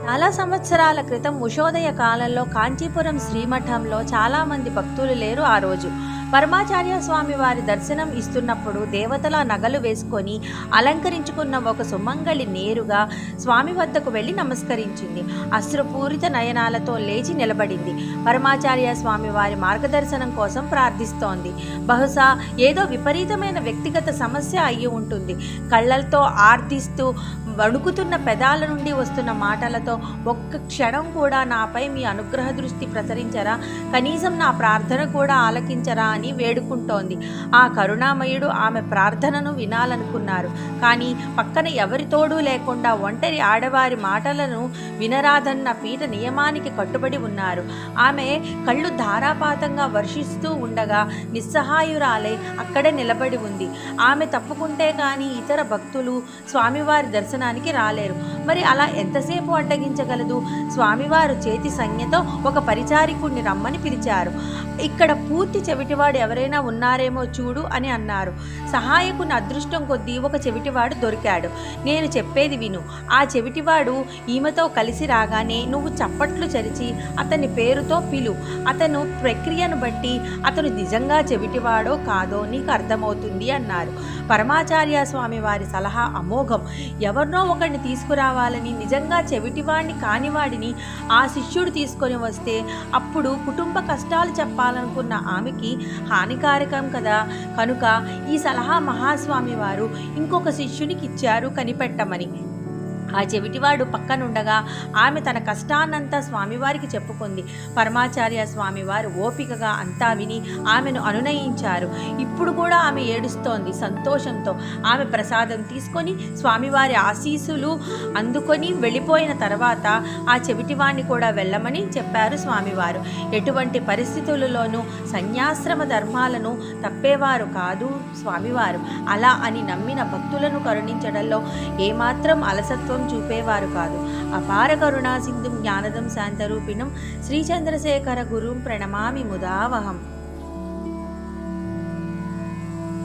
చాలా సంవత్సరాల క్రితం ఉషోదయ కాలంలో కాంచీపురం శ్రీమఠంలో చాలామంది భక్తులు లేరు. ఆ రోజు పరమాచార్య స్వామి వారి దర్శనం ఇస్తున్నప్పుడు దేవతల నగలు వేసుకొని అలంకరించుకున్న ఒక సుమంగళి నేరుగా స్వామి వద్దకు వెళ్ళి నమస్కరించింది. అశ్రుపూరిత నయనాలతో లేచి నిలబడింది. పరమాచార్య స్వామి వారి మార్గదర్శనం కోసం ప్రార్థిస్తోంది. బహుశా ఏదో విపరీతమైన వ్యక్తిగత సమస్య అయ్యి ఉంటుంది. కళ్ళతో ఆర్దిస్తూ వణుకుతున్న పెదాల నుండి వస్తున్న మాటలతో, ఒక్క క్షణం కూడా నాపై మీ అనుగ్రహ దృష్టి ప్రసరించరా, కనీసం నా ప్రార్థన కూడా ఆలకించరా అని వేడుకుంటోంది. ఆ కరుణామయుడు ఆమె ప్రార్థనను వినాలనుకున్నారు. కానీ పక్కన ఎవరి తోడు లేకుండా ఒంటరి ఆడవారి మాటలను వినరాదన్న పీఠ నియమానికి కట్టుబడి ఉన్నారు. ఆమె కళ్ళు ధారాపాతంగా వర్షిస్తూ ఉండగా నిస్సహాయురాలై అక్కడే నిలబడి ఉంది. ఆమె తప్పుకుంటే కానీ ఇతర భక్తులు స్వామివారి దర్శనానికి రాలేరు. మరి అలా ఎంతసేపు అడ్డగించగలదు? స్వామివారు చేతి సంజ్ఞతో ఒక పరిచారికుణ్ణి రమ్మని పిలిచారు. ఇక్కడ పూర్తి చెవిటివాడు ఎవరైనా ఉన్నారేమో చూడు అని అన్నారు. సహాయకుని అదృష్టం కొద్దీ ఒక చెవిటివాడు దొరికాడు. నేను చెప్పేది విను. ఆ చెవిటివాడు ఈమెతో కలిసి రాగానే నువ్వు చప్పట్లు చరిచి అతని పేరుతో పిలు. అతను ప్రక్రియను బట్టి అతను నిజంగా చెవిటివాడో కాదో నీకు అర్థమవుతుంది అన్నారు. పరమాచార్య స్వామి వారి సలహా అమోఘం. ఎవరినో ఒకరిని తీసుకురావాలని నిజంగా చెవిటివాడిని కానివాడిని ఆ శిష్యుడు తీసుకొని వస్తే అప్పుడు కుటుంబ కష్టాలు చెప్పాలనుకున్న ఆమెకి హానికారకం కదా. కనుక ఈ సలహా మహాస్వామి వారు ఇంకొక శిష్యునికి ఇచ్చారు కనిపెట్టమని. ఆ చెవిటివాడు పక్కనుండగా ఆమె తన కష్టాన్నంతా స్వామివారికి చెప్పుకుంది. పరమాచార్య స్వామివారు ఓపికగా అంతా విని ఆమెను అనునయించారు. ఇప్పుడు కూడా ఆమె ఏడుస్తోంది సంతోషంతో. ఆమె ప్రసాదం తీసుకొని స్వామివారి ఆశీస్సులు అందుకొని వెళ్ళిపోయిన తర్వాత ఆ చెవిటివాణ్ణి కూడా వెళ్ళమని చెప్పారు స్వామివారు. ఎటువంటి పరిస్థితులలోనూ సన్యాశ్రమ ధర్మాలను తప్పేవారు కాదు స్వామివారు. అలా అని నమ్మిన భక్తులను కరుణించడంలో ఏమాత్రం అలసత్వం చూపేవారు కాదు. అపార కరుణా సింధుం జ్ఞానదం శాంతరూపిణం శ్రీచంద్రశేఖర గురుం ప్రణమామి ముదావహం.